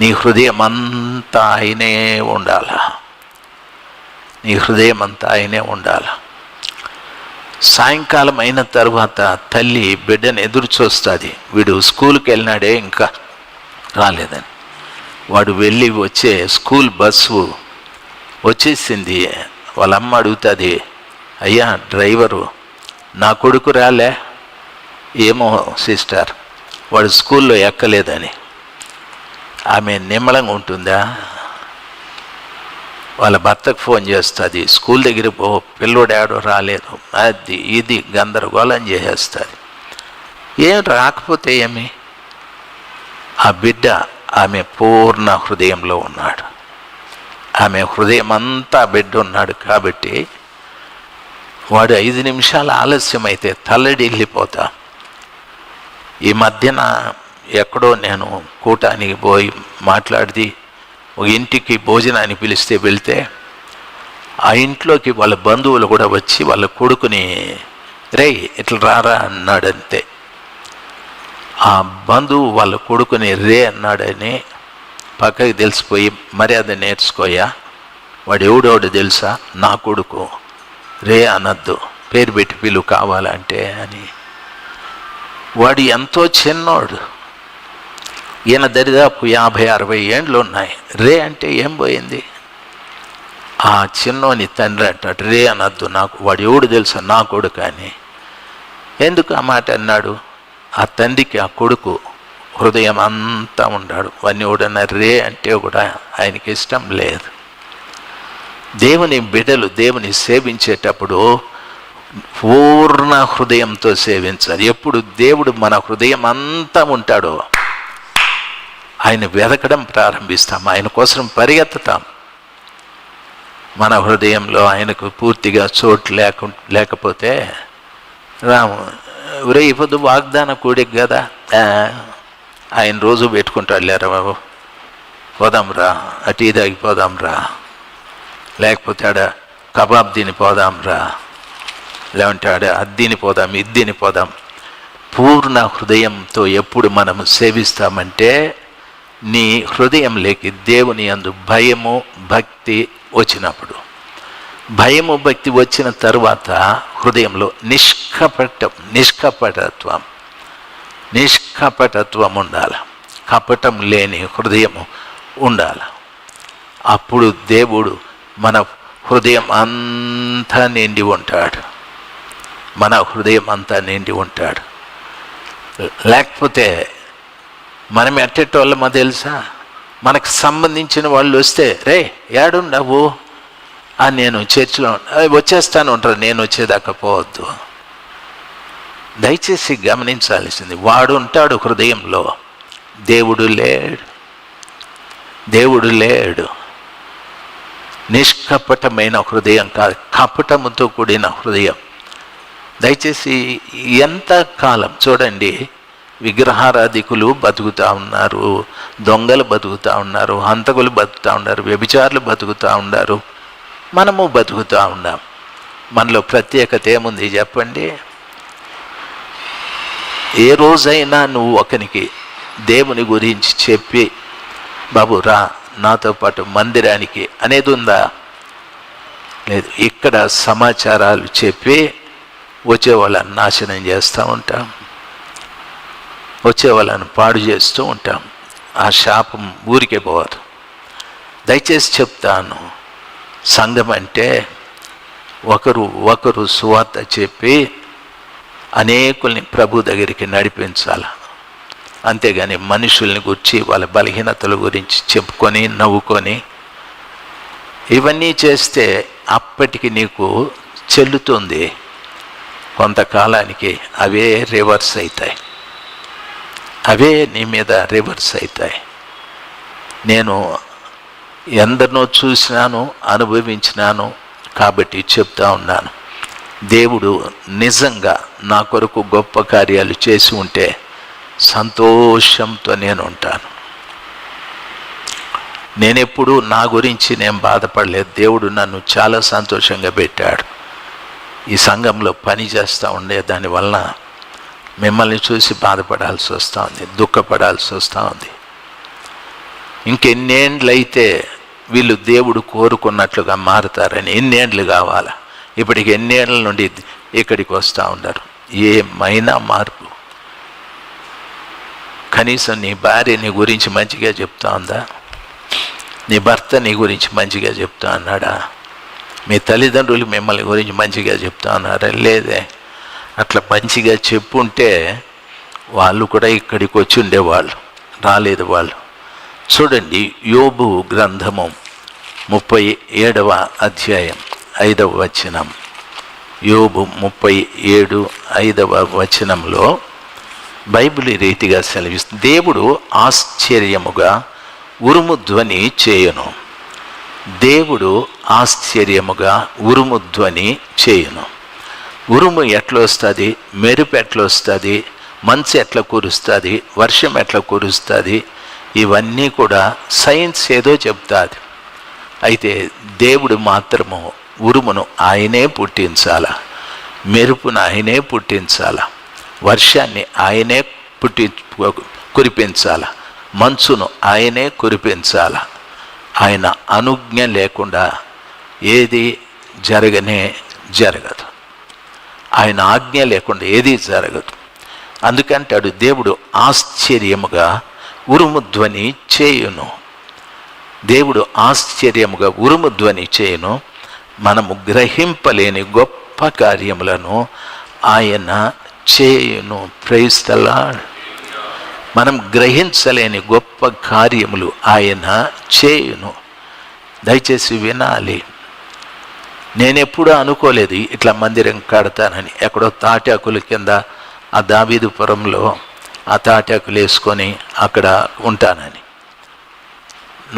నీ హృదయం అంతా ఆయనే ఉండాల. నీ హృదయం అంతా ఆయనే ఉండాల. సాయంకాలం అయిన తర్వాత తల్లి బిడ్డను ఎదురు చూస్తుంది. వీడు స్కూల్కి వెళ్ళినాడే ఇంకా రాలేదని. వాడు వెళ్ళి వచ్చే స్కూల్ బస్సు వచ్చేసింది. వాళ్ళమ్మ అడుగుతుంది, అయ్యా డ్రైవరు నా కొడుకు రాలే? ఏమో సిస్టర్, వాడు స్కూల్లో ఎక్కలేదని. ఆమె నిమ్మలంగా ఉంటుందా? వాళ్ళ భర్తకు ఫోన్ చేస్తుంది, స్కూల్ దగ్గర పో, పిల్లోడు ఆడో రాలేదు, అది ఇది గందరగోళం చేసేస్తుంది. ఏం రాకపోతే ఏమి? ఆ బిడ్డ ఆమె పూర్ణ హృదయంలో ఉన్నాడు. ఆమె హృదయం అంతా బిడ్డ ఉన్నాడు కాబట్టి వాడు 5 నిమిషాలు ఆలస్యమైతే తల్లడిల్లిపోతా. ఈ మధ్యన ఎక్కడో నేను కూటానికి పోయి మాట్లాడి ఒక ఇంటికి భోజనాన్ని పిలిస్తే వెళ్తే ఆ ఇంట్లోకి వాళ్ళ బంధువులు కూడా వచ్చి వాళ్ళ కొడుకుని రేయ్ ఇట్లా రారా అన్నాడంతే. ఆ బంధువు వాళ్ళ కొడుకుని రే అన్నాడని పక్కకి తెలిసిపోయి, మర్యాద నేర్చుకోయా, వాడు ఎవడోడు తెలుసా, నా కొడుకు, రే అనద్దు, పేరు పెట్టి పిలువు కావాలంటే అని. వాడు ఎంతో చిన్నోడు, ఈయన దరిదాపు 50-60 ఏండ్లు ఉన్నాయి. రే అంటే ఏం పోయింది? ఆ చిన్నోని తండ్రి అంటాడు, రే అనద్దు, నాకు వాడు ఎవడు తెలుసా, నా కొడుకు అని. ఎందుకు ఆ మాట అన్నాడు? ఆ తండ్రికి ఆ కొడుకు హృదయం అంతా ఉన్నాడు. వాడిని ఎవడన్నా రే అంటే కూడా ఆయనకి ఇష్టం లేదు. దేవుని బిడ్డలు దేవుని సేవించేటప్పుడు పూర్ణ హృదయంతో సేవించాలి. ఎప్పుడు దేవుడు మన హృదయం అంతా ఉంటాడో ఆయన వెతకడం ప్రారంభిస్తాం, ఆయన కోసం పరిగెత్తుతాం. మన హృదయంలో ఆయనకు పూర్తిగా చోటు లేకపోతే రాము ఒరే ఇప్పుడు వాగ్దాన కూడికి కదా, ఆయన రోజు పెట్టుకుంటాడు, లేరా బాబు పోదాం రా, అటు ఇదాగి పోదాం రా, లేకపోతే ఆడ కబాబ్ తిని పోదాం రా, లేదంటే ఆడ అది తిని పోదాం, ఇది తిని పోదాం. పూర్ణ హృదయంతో ఎప్పుడు మనం సేవిస్తామంటే నీ హృదయంలోకి దేవుని యందు భయము భక్తి వచ్చినప్పుడు, భయము భక్తి వచ్చిన తరువాత హృదయంలో నిష్కపటత్వం ఉండాలి. కపటం లేని హృదయము ఉండాలి. అప్పుడు దేవుడు మన హృదయం అంతా నిండి ఉంటాడు. మన హృదయం అంతా నిండి ఉంటాడు. లేకపోతే మనం ఎట్టేటోళ్ళమో తెలుసా? మనకు సంబంధించిన వాళ్ళు వస్తే రే ఏడుండవు అని, నేను చర్చిలో వచ్చేస్తాను ఉంటారు, నేను వచ్చేదాకా పోవద్దు. దయచేసి గమనించాల్సింది, వాడు ఉంటాడు హృదయంలో, దేవుడు లేడు. దేవుడు లేడు. నిష్కపటమైన హృదయం కాదు, కపటముతో కూడిన హృదయం. దయచేసి ఎంతకాలం చూడండి, విగ్రహారాధికులు బతుకుతూ ఉన్నారు, దొంగలు బతుకుతూ ఉన్నారు, హంతకులు బతుకుతూ ఉన్నారు, వ్యభిచారులు బతుకుతూ ఉన్నారు, మనము బతుకుతూ ఉన్నాం. మనలో ప్రత్యేకత ఏముంది చెప్పండి? ఏ రోజైనా నువ్వు ఒకనికి దేవుని గురించి చెప్పి బాబు రా నాతో పాటు మందిరానికి అనేది ఉందా? లేదు. ఇక్కడ సమాచారాలు చెప్పి వచ్చే వాళ్ళని నాశనం చేస్తూ ఉంటాం, వచ్చే వాళ్ళని పాడు చేస్తూ ఉంటాం. ఆ శాపం ఊరికే పోదు. దయచేసి చెప్తాను, సంఘం అంటే ఒకరు సువార్త చెప్పి అనేకుల్ని ప్రభు దగ్గరికి నడిపించాలి. అంతేగాని మనుషుల్ని గురించి వాళ్ళ బలహీనతల గురించి చెప్పుకొని నవ్వుకొని ఇవన్నీ చేస్తే అప్పటికి నీకు చెల్లుతుంది, కొంతకాలానికి అవే రివర్స్ అవుతాయి, అవే నీ మీద రివర్స్ అవుతాయి. నేను ఎందరినో చూసినాను, అనుభవించినాను కాబట్టి చెప్తా ఉన్నాను. దేవుడు నిజంగా నా కొరకు గొప్ప కార్యాలు చేసి ఉంటే సంతోషంతో నేను ఉంటాను. నేనెప్పుడు నా గురించి నేను బాధపడలేదు. దేవుడు నన్ను చాలా సంతోషంగా పెట్టాడు. ఈ సంఘంలో పని చేస్తూ ఉండే దానివల్ల మిమ్మల్ని చూసి బాధపడాల్సి వస్తూ ఉంది, దుఃఖపడాల్సి వస్తూ ఉంది. ఇంకెన్నేండ్లయితే వీళ్ళు దేవుడు కోరుకున్నట్లుగా మారుతారని? ఎన్నేండ్లు కావాలా? ఇప్పటికి ఎన్నేళ్ళ నుండి ఇక్కడికి వస్తూ ఉన్నారు. ఏమైనా మార్పు? కనీసం నీ భార్య నీ గురించి మంచిగా చెప్తా ఉందా? నీ భర్త నీ గురించి మంచిగా చెప్తా అన్నాడా? మీ తల్లిదండ్రులు మిమ్మల్ని గురించి మంచిగా చెప్తా ఉన్నారా? లేదే. అట్లా మంచిగా చెప్పుంటే వాళ్ళు కూడా ఇక్కడికి వచ్చి ఉండేవాళ్ళు. రాలేదు వాళ్ళు. చూడండి, యోబు గ్రంథము 37వ అధ్యాయం 5వ వచనం. యోబు 37, 5వ వచనంలో బైబిల్ ఈ రీతిగా సెలవిస్తుంది: దేవుడు ఆశ్చర్యముగా ఉరుము ధ్వని చేయును. దేవుడు ఆశ్చర్యముగా ఉరుము ధ్వని చేయును. ఉరుము ఎట్లా వస్తుంది? మెరుపు ఎట్లా వస్తుంది? మంచు ఎట్లా కురుస్తుంది? వర్షం ఎట్లా కురుస్తుంది? ఇవన్నీ కూడా సైన్స్ ఏదో చెప్తాది. అయితే దేవుడు మాత్రము ఉరుమును ఆయనే పుట్టించాల, మెరుపును ఆయనే పుట్టించాల, వర్షాన్ని ఆయనే కురిపించాల, మంచును ఆయనే కురిపించాల. ఆయన అనుజ్ఞ లేకుండా ఏది జరగదు. ఆయన ఆజ్ఞ లేకుండా ఏది జరగదు. అందుకంటాడు దేవుడు ఆశ్చర్యముగా ఉరుము ధ్వని చేయును. దేవుడు ఆశ్చర్యముగా ఉరుము ధ్వని చేయును. మనము గ్రహింపలేని గొప్ప కార్యములను ఆయన చేయును. Praise the Lord. మనం గ్రహించలేని గొప్ప కార్యములు ఆయన చేయును. దయచేసి వినాలి. నేనెప్పుడూ అనుకోలేదు ఇట్లా మందిరం కడతానని. ఎక్కడో తాటాకుల కింద ఆ దావీదుపురంలో ఆ తాటాకులు వేసుకొని అక్కడ ఉంటానని.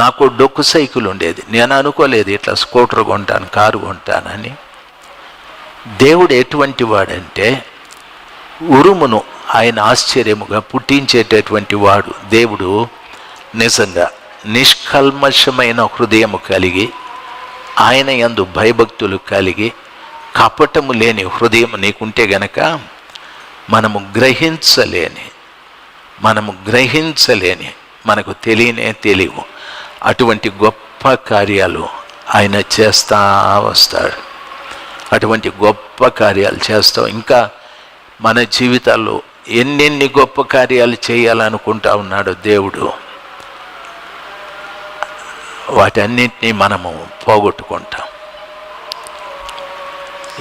నాకు డొక్కు సైకిల్ ఉండేది. నేను అనుకోలేదు ఇట్లా స్కూటర్ కొంటాను, కారు కొంటానని. దేవుడు ఎటువంటి వాడంటే ఉరుమును ఆయన ఆశ్చర్యముగా పుట్టించేటటువంటి వాడు. దేవుడు నిజంగా నిష్కల్మషమైన హృదయము కలిగి, ఆయన యందు భయభక్తులు కలిగి, కపటము లేని హృదయం నీకుంటే గనక మనము గ్రహించలేని మనకు తెలియవు అటువంటి గొప్ప కార్యాలు ఆయన చేస్తూ వస్తాడు. అటువంటి గొప్ప కార్యాలు చేస్తాం. ఇంకా మన జీవితాల్లో ఎన్నెన్ని గొప్ప కార్యాలు చేయాలనుకుంటా ఉన్నాడు దేవుడు. వాటన్నిటినీ మనము పోగొట్టుకుంటాం.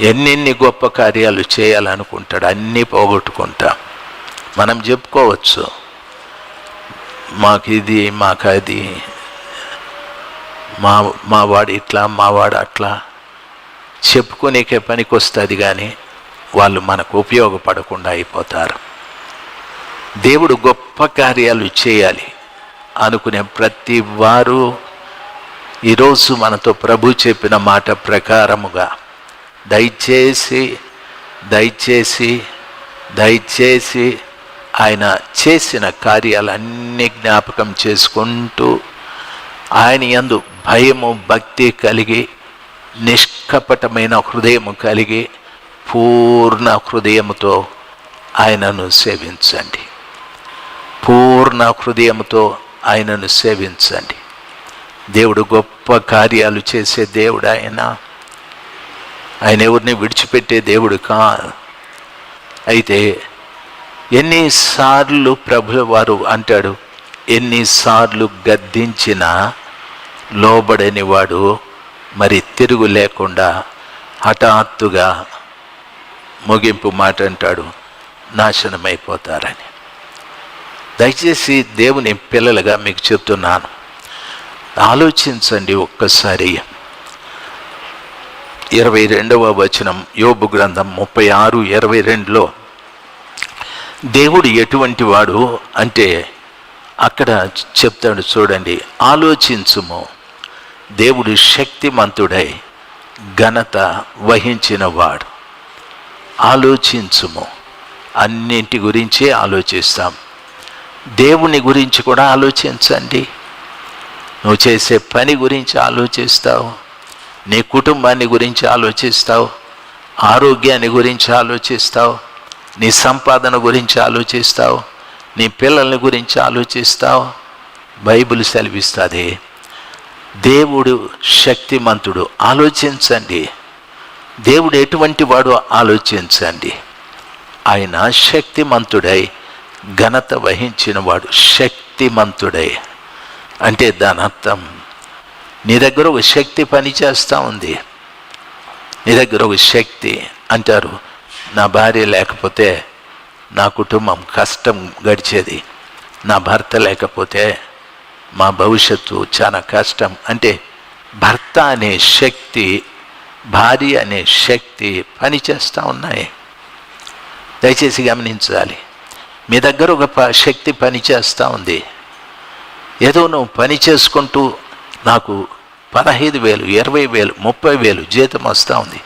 ఎన్నెన్ని గొప్ప కార్యాలు చేయాలనుకుంటాడు, అన్నీ పోగొట్టుకుంటాం. మనం చెప్పుకోవచ్చు, మాకు ఇది, మాకు అది, మా వాడు ఇట్లా, మా వాడు అట్లా చెప్పుకునేకే పనికి వస్తుంది. కానీ వాళ్ళు మనకు ఉపయోగపడకుండా అయిపోతారు. దేవుడు గొప్ప కార్యాలు చేయాలి అనుకునే ప్రతి వారు ఈరోజు మనతో ప్రభు చెప్పిన మాట ప్రకారముగా దయచేసి ఆయన చేసిన కార్యాలన్నీ జ్ఞాపకం చేసుకుంటూ ఆయన యందు భయము భక్తి కలిగి, నిష్కపటమైన హృదయము కలిగి, పూర్ణ హృదయముతో ఆయనను సేవించండి. పూర్ణ హృదయముతో ఆయనను సేవించండి. దేవుడు గొప్ప కార్యాలు చేసే దేవుడు ఆయన. ఆయన ఎవరిని విడిచిపెట్టే దేవుడు కాదు. అయితే ఎన్నిసార్లు ప్రభుల వారు అంటాడు, ఎన్నిసార్లు గద్దించినా లోబడని వాడు మరి తిరుగు లేకుండా హఠాత్తుగా ముగింపు మాట అంటాడు, నాశనమైపోతారని. దయచేసి దేవుని పిల్లలుగా మీకు చెప్తున్నాను, ఆలోచించండి ఒక్కసారి. 22వ వచనం యోబు గ్రంథం 36:22లో దేవుడు ఎటువంటి వాడు అంటే అక్కడ చెప్తాడు చూడండి. ఆలోచించుము, దేవుడు శక్తిమంతుడై ఘనత వహించిన వాడు. ఆలోచించుము. అన్నింటి గురించి ఆలోచిస్తాం. దేవుని గురించి కూడా ఆలోచించండి. నువ్వు చేసే పని గురించి ఆలోచిస్తావు, నీ కుటుంబాన్ని గురించి ఆలోచిస్తావు, ఆరోగ్యాన్ని గురించి ఆలోచిస్తావు, నీ సంపాదన గురించి ఆలోచిస్తావు, నీ పిల్లల్ని గురించి ఆలోచిస్తావు, బైబిల్ సెలవిస్తుంది, దేవుడు శక్తిమంతుడు. ఆలోచించండి, దేవుడు ఎటువంటి వాడు ఆలోచించండి. ఆయన శక్తిమంతుడై ఘనత వహించిన వాడు. శక్తిమంతుడై అంటే దాని అర్థం నీ దగ్గర ఒక శక్తి పనిచేస్తూ ఉంది. నీ దగ్గర ఒక శక్తి అంటారు, నా భార్య లేకపోతే నా కుటుంబం కష్టం గడిచేది, నా భర్త లేకపోతే మా భవిష్యత్తు చాలా కష్టం. అంటే భర్త అనే శక్తి, భార్య అనే శక్తి పనిచేస్తూ ఉన్నాయి. దయచేసి గమనించాలి, మీ దగ్గర ఒక శక్తి పనిచేస్తూ ఉంది. ఏదో నువ్వు పని చేసుకుంటూ నాకు 15,000, 20,000, 30,000 జీతం వస్తూ ఉంది,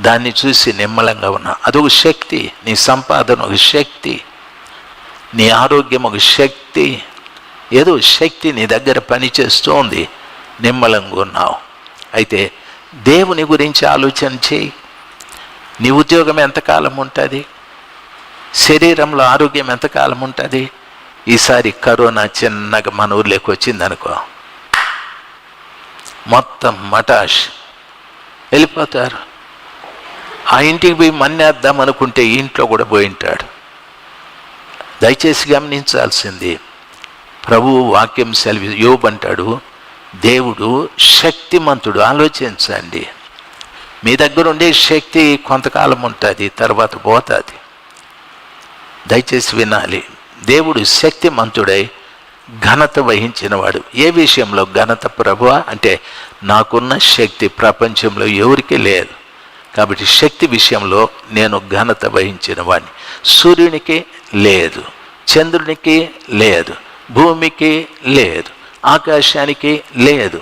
దాన్ని చూసి నిమ్మలంగా ఉన్నా, అదొక శక్తి. నీ సంపాదన ఒక శక్తి, నీ ఆరోగ్యం ఒక శక్తి, ఏదో శక్తి నీ దగ్గర పనిచేస్తూ ఉంది, నిమ్మలంగా ఉన్నావు. అయితే దేవుని గురించి ఆలోచన చేయి. నీ ఉద్యోగం ఎంతకాలం ఉంటుంది? శరీరంలో ఆరోగ్యం ఎంతకాలం ఉంటుంది? ఈసారి కరోనా చిన్నగా మన ఊర్లోకి వచ్చిందనుకో, మొత్తం మటాష్ వెళ్ళిపోతారు. ఆ ఇంటికి పోయి మన్నేద్దాం అనుకుంటే ఇంట్లో కూడా పోయింటాడు. దయచేసి గమనించాల్సింది, ప్రభువు వాక్యం సెలవు. యోబు అంటాడు, దేవుడు శక్తిమంతుడు. ఆలోచించండి, మీ దగ్గర ఉండే శక్తి కొంతకాలం ఉంటుంది, తర్వాత పోతుంది. దయచేసి వినాలి, దేవుడు శక్తిమంతుడై ఘనత వహించినవాడు. ఏ విషయంలో ఘనత ప్రభువా అంటే, నాకున్న శక్తి ప్రపంచంలో ఎవరికీ లేదు, కాబట్టి శక్తి విషయంలో నేను ఘనత వహించిన వాడిని. సూర్యునికి లేదు, చంద్రునికి లేదు, భూమికి లేదు, ఆకాశానికి లేదు,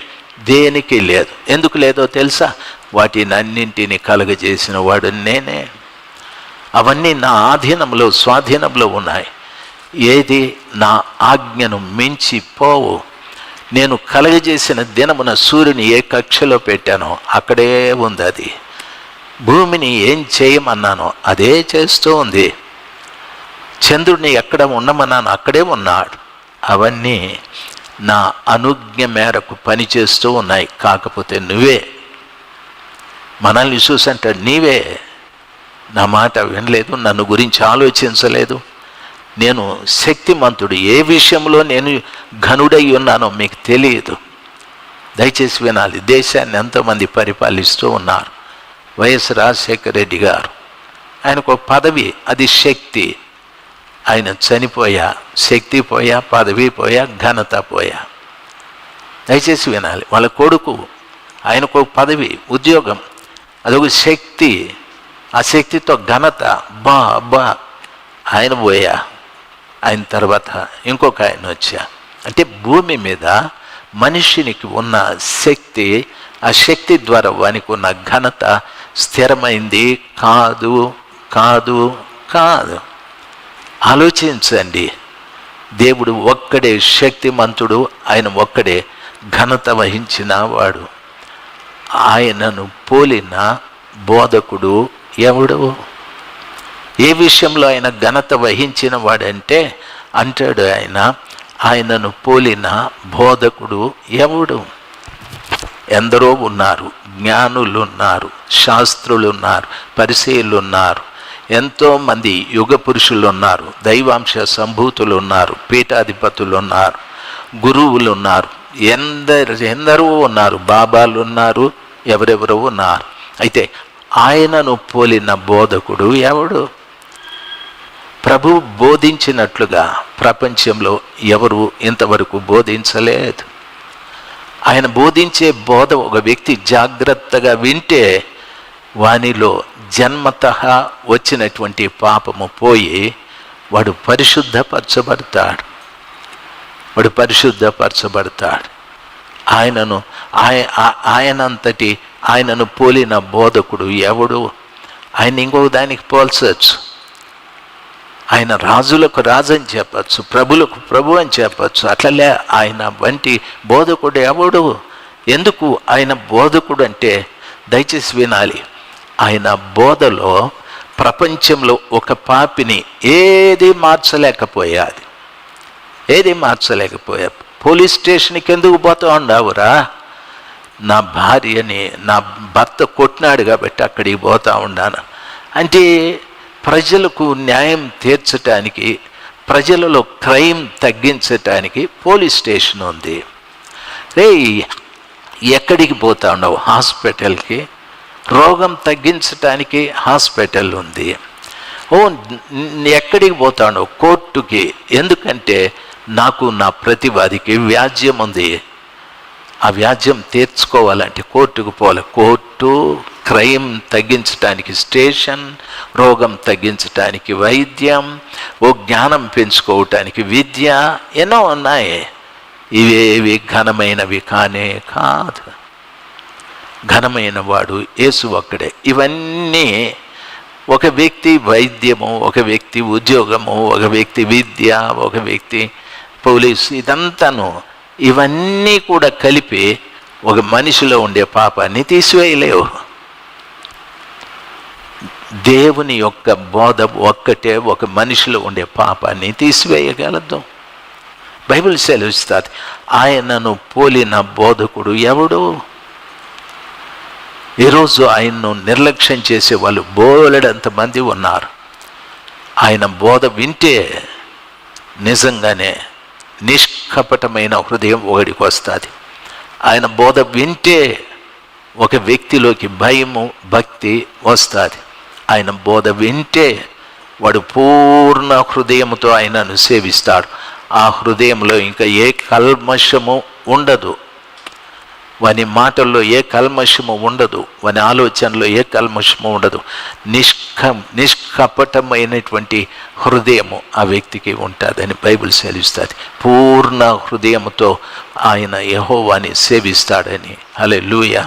దేనికి లేదు. ఎందుకు లేదో తెలుసా? వాటిని అన్నింటినీ కలుగజేసిన వాడు నేనే. అవన్నీ నా ఆధీనంలో, స్వాధీనంలో ఉన్నాయి. ఏది నా ఆజ్ఞను మించి పోవు. నేను కలగజేసిన దినమున సూర్యుని ఏ కక్షలో పెట్టానో అక్కడే ఉంది అది. భూమిని ఏం చేయమన్నానో అదే చేస్తూ ఉంది. చంద్రుడిని ఎక్కడ ఉండమన్నానో అక్కడే ఉన్నాడు. అవన్నీ నా అనుజ్ఞ మేరకు పనిచేస్తూ ఉన్నాయి. కాకపోతే నువ్వే మనల్ని చూసంటే నీవే నా మాట వినలేదు, నన్ను గురించి ఆలోచించలేదు. నేను శక్తిమంతుడు, ఏ విషయంలో నేను ఘనుడై ఉన్నానో మీకు తెలియదు. దయచేసి వినాలి, దేశాన్ని ఎంతోమంది పరిపాలిస్తూ ఉన్నారు. వైఎస్ రాజశేఖర రెడ్డి గారు, ఆయనకు ఒక పదవి, అది శక్తి. ఆయన చనిపోయా, శక్తి పోయా, పదవి పోయా, ఘనత పోయా. దయచేసి వినాలి, వాళ్ళ కొడుకు, ఆయనకు ఒక పదవి, ఉద్యోగం, అదొక శక్తి. ఆ శక్తితో ఘనత, బా ఆయన పోయా. ఆయన తర్వాత ఇంకొక ఆయన వచ్చా. అంటే భూమి మీద మనిషినికి ఉన్న శక్తి, ఆ శక్తి ద్వారా వానికి ఉన్న ఘనత స్థిరమైంది కాదు కాదు కాదు. ఆలోచించండి, దేవుడు ఒక్కడే శక్తిమంతుడు, ఆయన ఒక్కడే ఘనత వహించిన వాడు. ఆయనను పోలిన బోధకుడు ఎవడు? ఏ విషయంలో ఆయన ఘనత వహించిన వాడంటే అంటాడు ఆయన, ఆయనను పోలిన బోధకుడు ఎవడు? ఎందరో ఉన్నారు, జ్ఞానులు ఉన్నారు, శాస్త్రులు ఉన్నారు, పరిసయ్యులు ఉన్నారు, ఎంతోమంది యుగ పురుషులు ఉన్నారు, దైవాంశ సంభూతులు ఉన్నారు, పీఠాధిపతులు ఉన్నారు, గురువులు ఉన్నారు, ఎందరో ఉన్నారు, బాబాలు ఉన్నారు, ఎవరెవరో ఉన్నారు. అయితే ఆయనను పోలిన బోధకుడు ఎవడు? ప్రభు బోధించినట్లుగా ప్రపంచంలో ఎవరు ఇంతవరకు బోధించలేదు. ఆయన బోధించే బోధ ఒక వ్యక్తి జాగ్రత్తగా వింటే వానిలో జన్మతః వచ్చినటువంటి పాపము పోయి వాడు పరిశుద్ధపరచబడతాడు. ఆయనను పోలిన బోధకుడు ఎవడు? ఆయన ఇంకొక దానికి పోల్చవచ్చు. ఆయన రాజులకు రాజు అని చెప్పచ్చు, ప్రభులకు ప్రభు అని చెప్పచ్చు. అట్లలే ఆయన వంటి బోధకుడు ఎవడు? ఎందుకు ఆయన బోధకుడు అంటే, దయచేసి వినాలి, ఆయన బోధలో ప్రపంచంలో ఒక పాపిని ఏది మార్చలేకపోయాది. పోలీస్ స్టేషన్కి ఎందుకు పోతా ఉండవురా? నా భార్యని నా భర్త కొట్టినాడు కాబట్టి అక్కడికి పోతా ఉన్నాను అంటే ప్రజలకు న్యాయం తీర్చటానికి, ప్రజలలో క్రైమ్ తగ్గించటానికి పోలీస్ స్టేషన్ ఉంది. ఎక్కడికి పోతా ఉండవు? హాస్పిటల్కి. రోగం తగ్గించటానికి హాస్పిటల్ ఉంది. ఎక్కడికి పోతా ఉండవు? కోర్టుకి. ఎందుకంటే నాకు నా ప్రతివాదికి వ్యాజ్యం ఉంది, ఆ వ్యాజ్యం తీర్చుకోవాలంటే కోర్టుకు పోవాలి. కోర్టు, క్రైమ్ తగ్గించడానికి స్టేషన్, రోగం తగ్గించడానికి వైద్యం, జ్ఞానం పెంచుకోవటానికి విద్య, ఎన్నో ఉన్నాయి. ఇవేవి ఘనమైనవి కానే కాదు. ఘనమైన వాడు యేసు ఒక్కడే. ఇవన్నీ ఒక వ్యక్తి వైద్యము, ఒక వ్యక్తి ఉద్యోగము, ఒక వ్యక్తి విద్య, ఒక వ్యక్తి పోలీసు, ఇదంతాను ఇవన్నీ కూడా కలిపి ఒక మనిషిలో ఉండే పాపాన్ని తీసివేయలేవు. దేవుని యొక్క బోధ ఒక్కటే ఒక మనిషిలో ఉండే పాపాన్ని తీసివేయగలదు. బైబిల్ సెలవిస్తుంది, ఆయనను పోలిన బోధకుడు ఎవడు? ఈరోజు ఆయన్ను నిర్లక్ష్యం చేసే వాళ్ళు బోలెడంతమంది ఉన్నారు. ఆయన బోధ వింటే నిజంగానే నిష్కపటమైన హృదయం ఒకడికి వస్తుంది. ఆయన బోధ వింటే ఒక వ్యక్తిలోకి భయము, భక్తి వస్తుంది. ఆయన బోధ వింటే వాడు పూర్ణ హృదయముతో ఆయనను సేవిస్తాడు. ఆ హృదయంలో ఇంకా ఏ కల్మషము ఉండదు, వాని మాటల్లో ఏ కల్మషము ఉండదు, వాని ఆలోచనలో ఏ కల్మషము ఉండదు. నిష్కపటమైనటువంటి హృదయము ఆ వ్యక్తికి ఉంటుందని బైబిల్ సెలవిస్తుంది. పూర్ణ హృదయముతో ఆయన యెహోవాని సేవిస్తాడని. హల్లెలూయా.